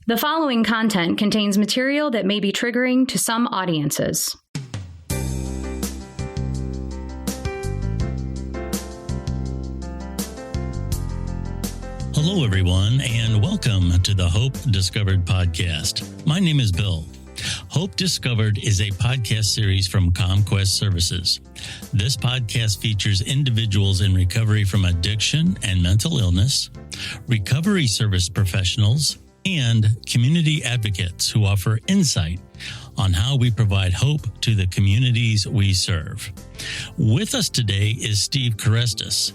The following content contains material that may be triggering to some audiences. Hello, everyone, and welcome to the Hope Discovered Podcast. My name is Bill. Hope Discovered is a podcast series from CommQuest Services. This podcast features individuals in recovery from addiction and mental illness, recovery service professionals, and community advocates who offer insight on how we provide hope to the communities we serve. With us today is Steve Kerestes,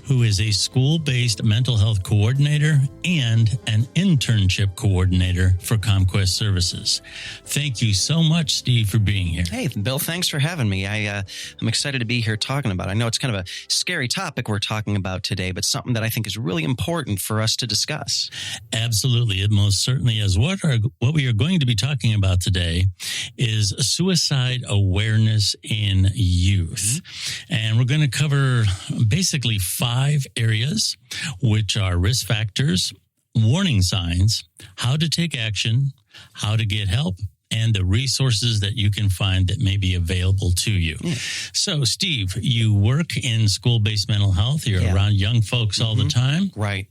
who is a school-based mental health coordinator and an internship coordinator for CommQuest Services. Thank you so much, Steve, for being here. Hey, Bill, thanks for having me. I'm excited to be here talking about it. I know it's kind of a scary topic we're talking about today, but something that I think is really important for us to discuss. Absolutely. It most certainly is. What we are going to be talking about today is suicide awareness in youth. And we're going to cover basically 5 areas, which are risk factors, warning signs, how to take action, how to get help, and the resources that you can find that may be available to you. So, Steve, you work in school-based mental health. You're around young folks all the time. Right.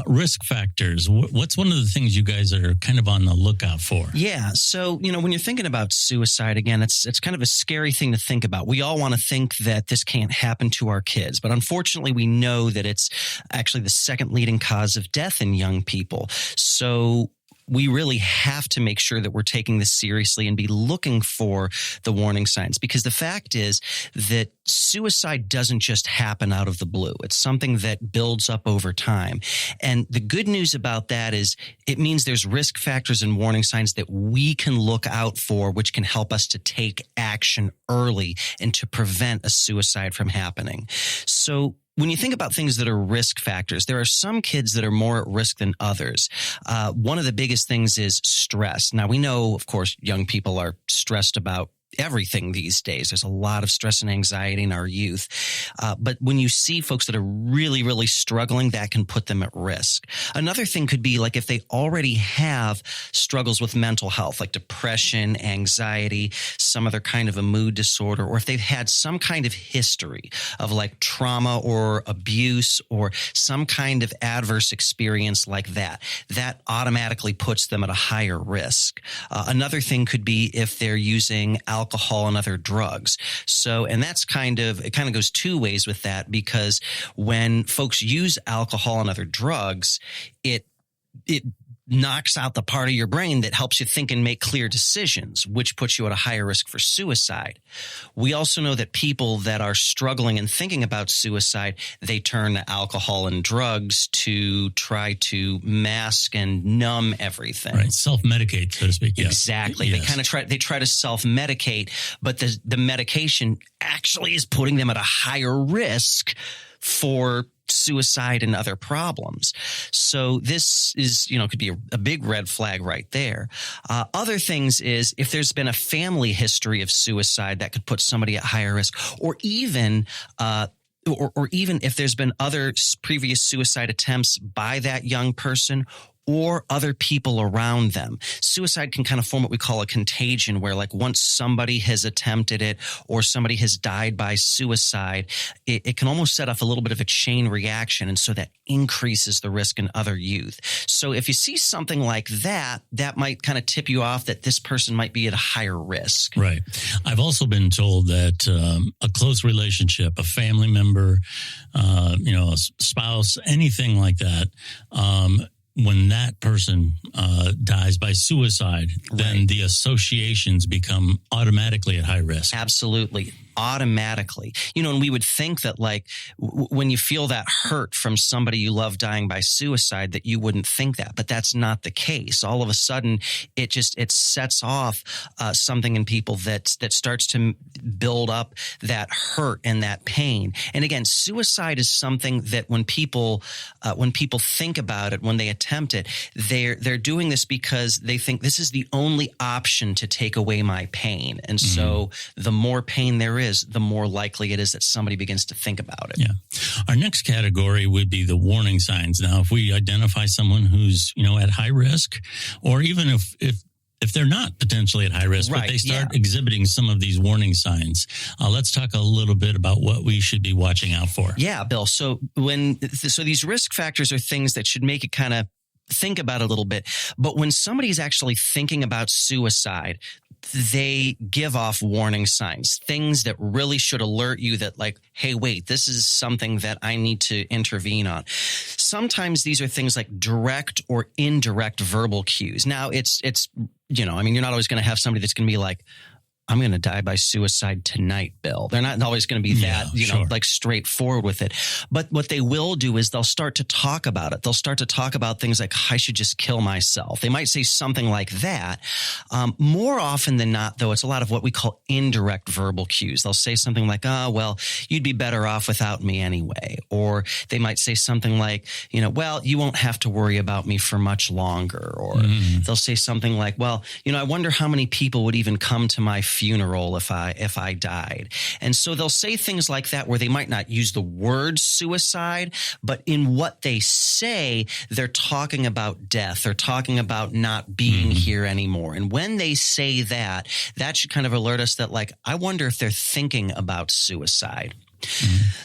Risk factors. What's one of the things you guys are kind of on the lookout for? Yeah. So, when you're thinking about suicide, again, it's kind of a scary thing to think about. We all want to think that this can't happen to our kids, but unfortunately, we know that it's actually the second leading cause of death in young people. So we really have to make sure that we're taking this seriously and be looking for the warning signs, because the fact is that suicide doesn't just happen out of the blue. It's something that builds up over time. And the good news about that is it means there's risk factors and warning signs that we can look out for, which can help us to take action early and to prevent a suicide from happening. So when you think about things that are risk factors, there are some kids that are more at risk than others. One of the biggest things is stress. Now, we know, of course, young people are stressed about everything these days. There's a lot of stress and anxiety in our youth. But when you see folks that are really, really struggling, that can put them at risk. Another thing could be like if they already have struggles with mental health, like depression, anxiety, some other kind of a mood disorder, or if they've had some kind of history of like trauma or abuse or some kind of adverse experience like that, that automatically puts them at a higher risk. Another thing could be if they're using alcohol and other drugs. So, and it kind of goes 2 ways with that, because when folks use alcohol and other drugs, it knocks out the part of your brain that helps you think and make clear decisions, which puts you at a higher risk for suicide. We also know that people that are struggling and thinking about suicide, they turn to alcohol and drugs to try to mask and numb everything. Right. Self-medicate, so to speak. Yeah. Exactly. Yes. They try to self-medicate, but the medication actually is putting them at a higher risk for suicide and other problems. So this is, could be a big red flag right there. Other things is if there's been a family history of suicide, that could put somebody at higher risk, or even if there's been other previous suicide attempts by that young person or other people around them. Suicide can kind of form what we call a contagion, where like once somebody has attempted it or somebody has died by suicide, it can almost set off a little bit of a chain reaction. And so that increases the risk in other youth. So if you see something like that, that might kind of tip you off that this person might be at a higher risk. Right. I've also been told that a close relationship, a family member, a spouse, anything like that, when that person dies by suicide, then the associations become automatically at high risk. Absolutely. Automatically. And we would think that like when you feel that hurt from somebody you love dying by suicide, that you wouldn't think that, but that's not the case. All of a sudden, it sets off something in people that starts to build up that hurt and that pain. And again, suicide is something that when people think about it, when they attempt it, they're doing this because they think this is the only option to take away my pain. And so the more pain there is, the more likely it is that somebody begins to think about it. Yeah. Our next category would be the warning signs. Now, if we identify someone who's, at high risk, or even if they're not potentially at high risk, but they start exhibiting some of these warning signs, let's talk a little bit about what we should be watching out for. Yeah, Bill. So these risk factors are things that should make it kind of think about a little bit. But when somebody's actually thinking about suicide, they give off warning signs, things that really should alert you that like, hey, wait, this is something that I need to intervene on. Sometimes these are things like direct or indirect verbal cues. Now it's you're not always going to have somebody that's going to be like, I'm going to die by suicide tonight, Bill. They're not always going to be that, like straightforward with it. But what they will do is they'll start to talk about it. They'll start to talk about things like, I should just kill myself. They might say something like that. More often than not, though, it's a lot of what we call indirect verbal cues. They'll say something like, oh, well, you'd be better off without me anyway. Or they might say something like, well, you won't have to worry about me for much longer. Or they'll say something like, well, I wonder how many people would even come to my funeral if I died. And so they'll say things like that where they might not use the word suicide, but in what they say, they're talking about death. They're talking about not being here anymore. And when they say that, that should kind of alert us that, like, I wonder if they're thinking about suicide.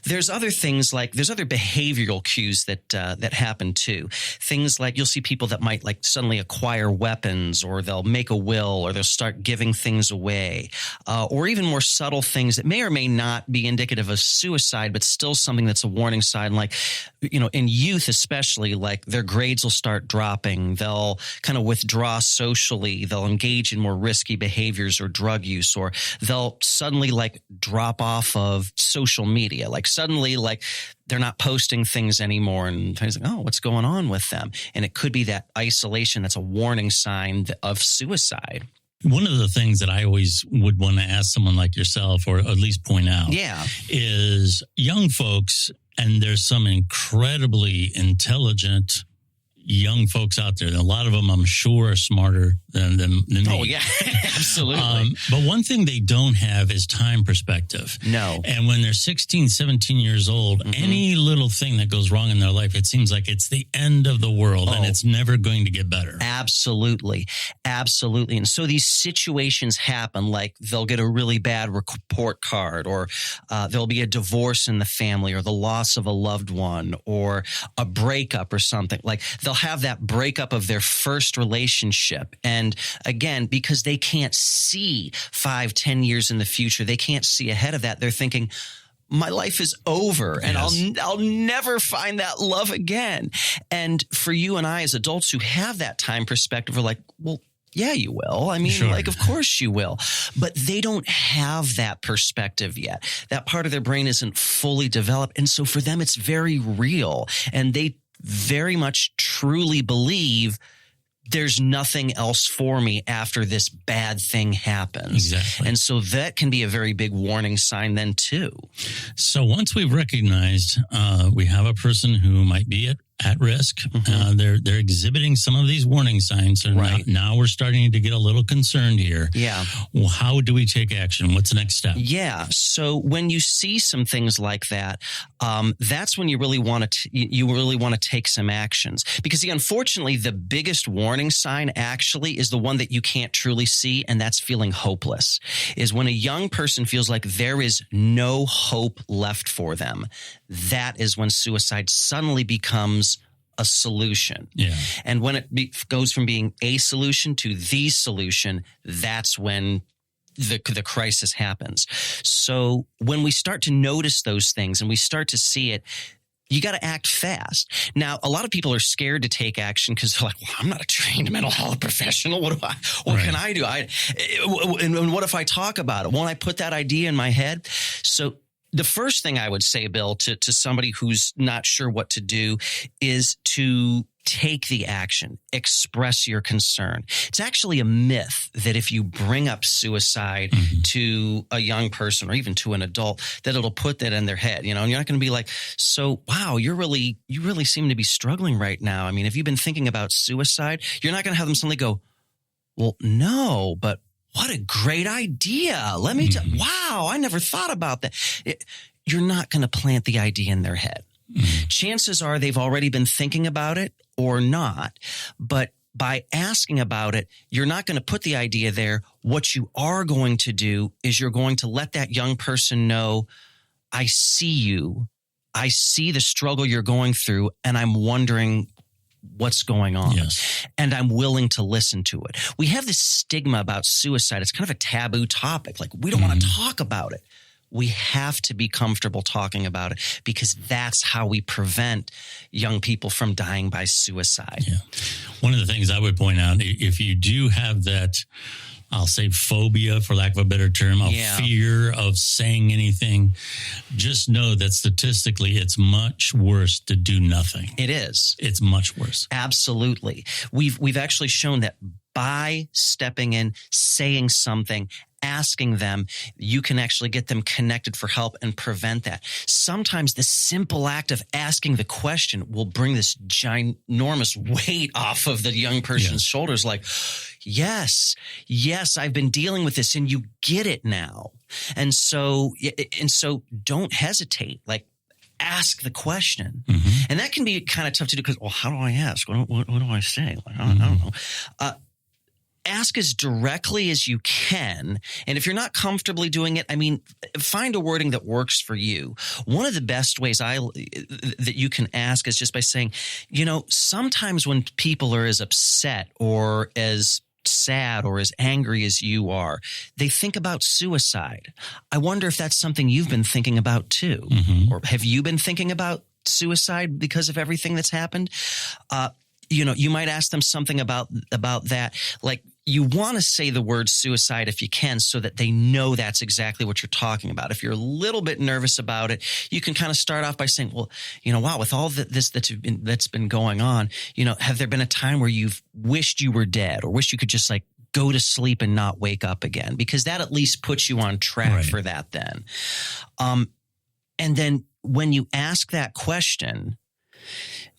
There's other things like there's other behavioral cues that happen too. Things like you'll see people that might like suddenly acquire weapons, or they'll make a will, or they'll start giving things away, or even more subtle things that may or may not be indicative of suicide, but still something that's a warning sign. Like, in youth especially, like their grades will start dropping. They'll kind of withdraw socially. They'll engage in more risky behaviors or drug use, or they'll suddenly like drop off of social media. Like suddenly, like they're not posting things anymore, and things like, oh, what's going on with them? And it could be that isolation that's a warning sign of suicide. One of the things that I always would want to ask someone like yourself, or at least point out, is young folks, and there's some incredibly intelligent young folks out there. A lot of them, I'm sure, are smarter than me. Oh, yeah, absolutely. But one thing they don't have is time perspective. No. And when they're 16, 17 years old, any little thing that goes wrong in their life, it seems like it's the end of the world and it's never going to get better. Absolutely. Absolutely. And so these situations happen, like they'll get a really bad report card, or there'll be a divorce in the family, or the loss of a loved one, or a breakup or something. Like they'll have that breakup of their first relationship. And again, because they can't see 5-10 years in the future, they can't see ahead of that. They're thinking, my life is over and I'll never find that love again. And for you and I as adults who have that time perspective, we're like, well, yeah, you will. I mean, like, of course you will. But they don't have that perspective yet. That part of their brain isn't fully developed. And so for them, it's very real. And they very much truly believe there's nothing else for me after this bad thing happens. Exactly. And so that can be a very big warning sign then too. So once we've recognized we have a person who might be at risk, they're exhibiting some of these warning signs. So now we're starting to get a little concerned here. Yeah. Well, how do we take action? What's the next step? Yeah. So when you see some things like that, that's when you really want to take some actions, because unfortunately, the biggest warning sign actually is the one that you can't truly see, and that's feeling hopeless. Is when a young person feels like there is no hope left for them. That is when suicide suddenly becomes a solution. Yeah. And when it goes from being a solution to the solution, that's when the crisis happens. So when we start to notice those things and we start to see it, you got to act fast. Now, a lot of people are scared to take action because they're like, well, I'm not a trained mental health professional. What can I do? And what if I talk about it? Won't I put that idea in my head? So the first thing I would say, Bill, to somebody who's not sure what to do is to take the action, express your concern. It's actually a myth that if you bring up suicide to a young person or even to an adult, that it'll put that in their head, and you're not going to be like, so, wow, you really seem to be struggling right now. I mean, have you been thinking about suicide? You're not going to have them suddenly go, well, no, but what a great idea. Let me wow, I never thought about that. You're not going to plant the idea in their head. Chances are they've already been thinking about it or not, but by asking about it, you're not going to put the idea there. What you are going to do is you're going to let that young person know, I see you. I see the struggle you're going through, and I'm wondering what's going on. Yes. And I'm willing to listen to it. We have this stigma about suicide. It's kind of a taboo topic. Like, we don't want to talk about it. We have to be comfortable talking about it, because that's how we prevent young people from dying by suicide. Yeah. One of the things I would point out, if you do have that, I'll say phobia, for lack of a better term, a fear of saying anything, just know that statistically it's much worse to do nothing. It is. It's much worse. Absolutely. We've actually shown that by stepping in, saying something, asking them, you can actually get them connected for help and prevent that. Sometimes the simple act of asking the question will bring this ginormous weight off of the young person's shoulders. Like, yes, I've been dealing with this, and you get it now. And so don't hesitate. Like, ask the question. And that can be kind of tough to do, because, well, how do I ask? What do I say? Like, I don't know. Ask as directly as you can. And if you're not comfortably doing it, I mean, find a wording that works for you. One of the best ways that you can ask is just by saying, sometimes when people are as upset or as sad or as angry as you are, they think about suicide. I wonder if that's something you've been thinking about too. Or have you been thinking about suicide because of everything that's happened? You might ask them something about that. Like, you want to say the word suicide if you can, so that they know that's exactly what you're talking about. If you're a little bit nervous about it, you can kind of start off by saying, well, wow, with all this that's been going on, have there been a time where you've wished you were dead, or wished you could just like go to sleep and not wake up again? Because that at least puts you on track for that then. And then when you ask that question,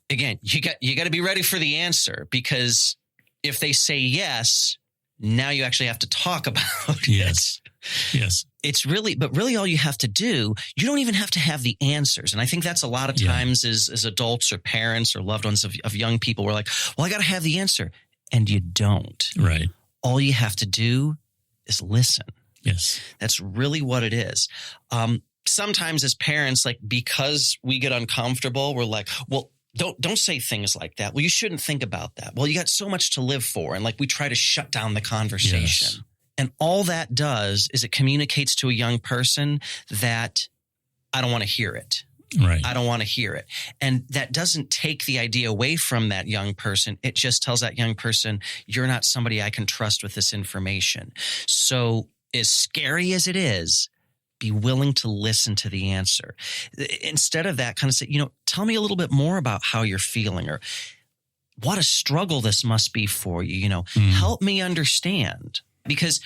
again, you got to be ready for the answer, because if they say yes, now you actually have to talk about it. Yes. It's really all you have to do. You don't even have to have the answers. And I think that's a lot of times as adults or parents or loved ones of young people, we're like, well, I got to have the answer. And you don't. Right. All you have to do is listen. Yes. That's really what it is. Sometimes as parents, like, because we get uncomfortable, we're like, well, Don't say things like that. Well, you shouldn't think about that. Well, you got so much to live for. And like, we try to shut down the conversation. Yes. And all that does is it communicates to a young person that I don't want to hear it. Right. I don't want to hear it. And that doesn't take the idea away from that young person. It just tells that young person, you're not somebody I can trust with this information. So as scary as it is, be willing to listen to the answer. Instead of that, kind of say, tell me a little bit more about how you're feeling, or what a struggle this must be for you. Help me understand. Because,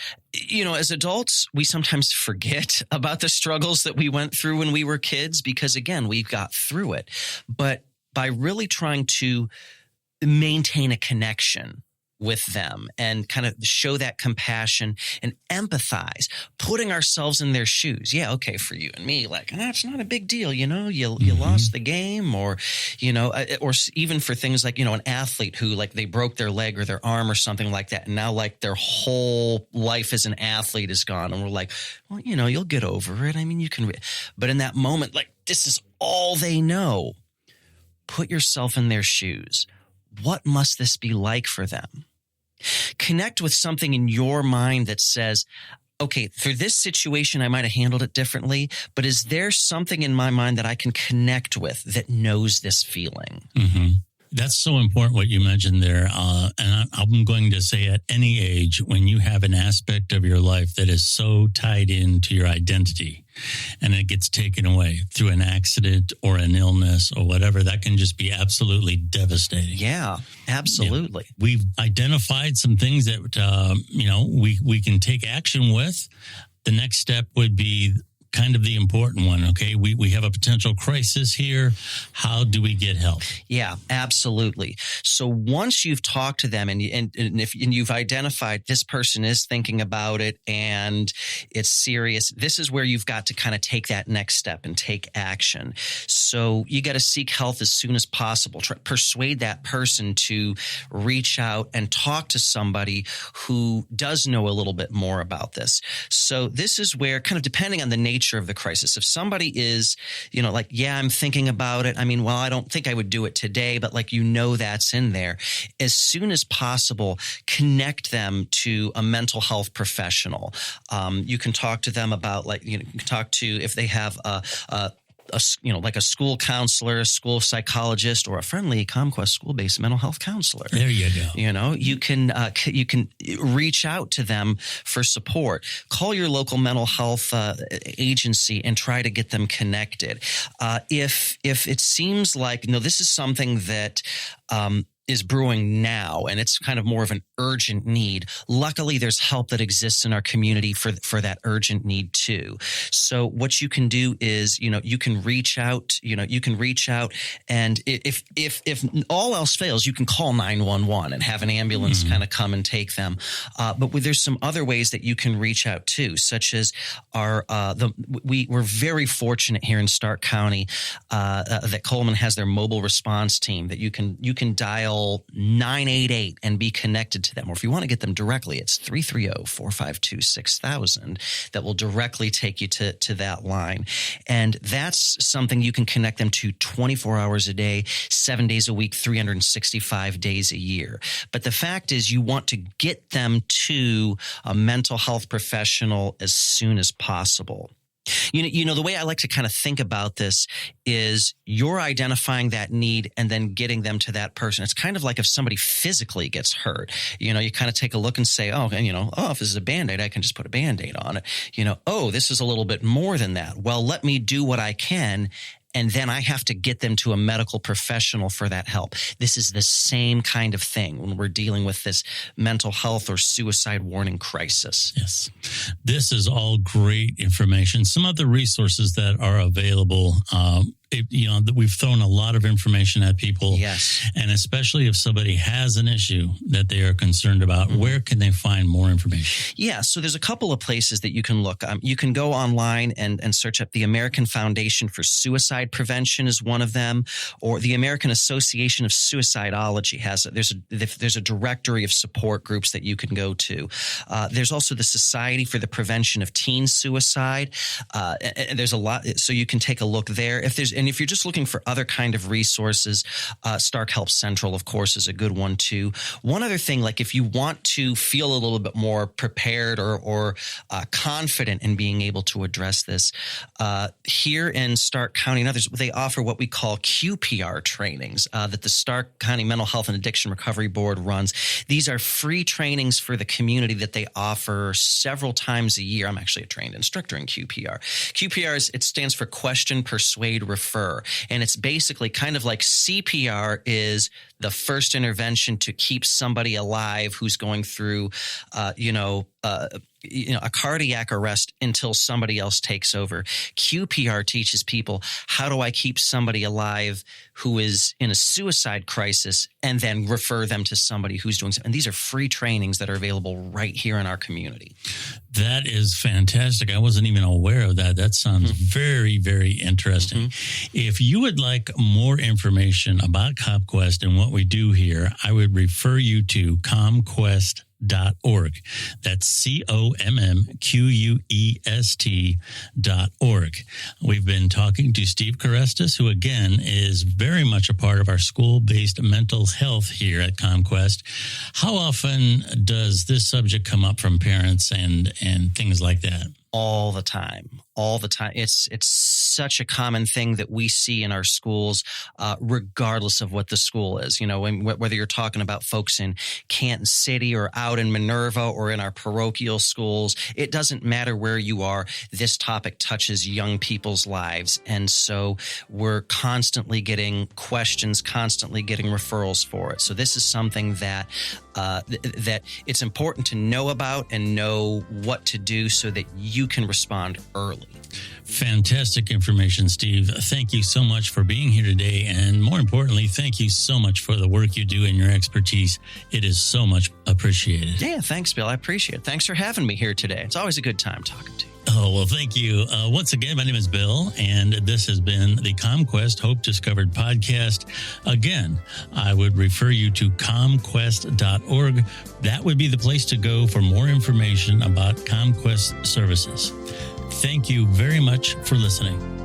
as adults, we sometimes forget about the struggles that we went through when we were kids, because, again, we've got through it. But by really trying to maintain a connection with them and kind of show that compassion and empathize, putting ourselves in their shoes. Yeah, okay, for you and me, like, it's not a big deal, you lost the game, or, or even for things like, an athlete who, like, they broke their leg or their arm or something like that, and now, like, their whole life as an athlete is gone. And we're like, well, you'll get over it. I mean, you can, but in that moment, like, this is all they know. Put yourself in their shoes. What must this be like for them? Connect with something in your mind that says, okay, for this situation, I might have handled it differently, but is there something in my mind that I can connect with that knows this feeling? That's so important what you mentioned there. And I'm going to say, at any age, when you have an aspect of your life that is so tied into your identity and it gets taken away through an accident or an illness or whatever, that can just be absolutely devastating. Yeah, absolutely. Yeah. We've identified some things that, we can take action with. The next step would be kind of the important one. Okay, we have a potential crisis here. How do we get help? Yeah, absolutely. So once you've talked to them and you've identified this person is thinking about it and it's serious, this is where you've got to kind of take that next step and take action. So you got to seek help as soon as possible. Persuade that person to reach out and talk to somebody who does know a little bit more about this. So this is where, kind of depending on the nature of the crisis, if somebody is, like, yeah, I'm thinking about it. I mean, well, I don't think I would do it today, but that's in there. As soon as possible, connect them to a mental health professional. You can talk to them about, talk to if they have like a school counselor, a school psychologist, or a friendly CommQuest school-based mental health counselor. There you go. You can reach out to them for support. Call your local mental health agency and try to get them connected. If it seems like this is something that is brewing now, and it's kind of more of an urgent need. Luckily, there's help that exists in our community for that urgent need too. So what you can do is, you can reach out, and if all else fails, you can call 911 and have an ambulance kind of come and take them. But there's some other ways that you can reach out too, such as we're very fortunate here in Stark County that Coleman has their mobile response team that you can dial 988 and be connected to them. Or if you want to get them directly, it's 330-452-6000 that will directly take you to that line. And that's something you can connect them to 24 hours a day, 7 days a week, 365 days a year. But the fact is, you want to get them to a mental health professional as soon as possible. The way I like to kind of think about this is you're identifying that need and then getting them to that person. It's kind of like if somebody physically gets hurt, you kind of take a look and say, if this is a Band-Aid, I can just put a Band-Aid on it. This is a little bit more than that. Well, let me do what I can. And then I have to get them to a medical professional for that help. This is the same kind of thing when we're dealing with this mental health or suicide warning crisis. Yes. This is all great information. Some other resources that are available, that we've thrown a lot of information at people. Yes. And especially if somebody has an issue that they are concerned about, where can they find more information? Yeah. So there's a couple of places that you can look. You can go online and search up the American Foundation for Suicide Prevention is one of them, or the American Association of Suicidology has it. There's a directory of support groups that you can go to. There's also the Society for the Prevention of Teen Suicide. And there's a lot, so you can take a look there. If you're just looking for other kind of resources, Stark Help Central, of course, is a good one too. One other thing, like if you want to feel a little bit more prepared or confident in being able to address this, here in Stark County and others, they offer what we call QPR trainings that the Stark County Mental Health and Addiction Recovery Board runs. These are free trainings for the community that they offer several times a year. I'm actually a trained instructor in QPR. QPR it stands for Question, Persuade, Refer. And it's basically kind of like CPR is the first intervention to keep somebody alive who's going through, a cardiac arrest until somebody else takes over. QPR teaches people, how do I keep somebody alive who is in a suicide crisis and then refer them to somebody who's doing something. And these are free trainings that are available right here in our community. That is fantastic. I wasn't even aware of that. That sounds very, very interesting. If you would like more information about CommQuest and what we do here, I would refer you to CommQuest.org. That's CommQuest.org. We've been talking to Steve Kerestes, who again is very much a part of our school-based mental health here at CommQuest. How often does this subject come up from parents and things like that? All the time. It's such a common thing that we see in our schools, regardless of what the school is. Whether you're talking about folks in Canton City or out in Minerva or in our parochial schools, it doesn't matter where you are. This topic touches young people's lives. And so we're constantly getting questions, constantly getting referrals for it. So this is something that it's important to know about and know what to do so that you can respond early. Fantastic information, Steve. Thank you so much for being here today. And more importantly, thank you so much for the work you do and your expertise. It is so much appreciated. Yeah, thanks, Bill. I appreciate it. Thanks for having me here today. It's always a good time talking to you. Oh, well, thank you. Once again, my name is Bill, and this has been the CommQuest Hope Discovered Podcast. Again, I would refer you to CommQuest.org. That would be the place to go for more information about CommQuest services. Thank you very much for listening.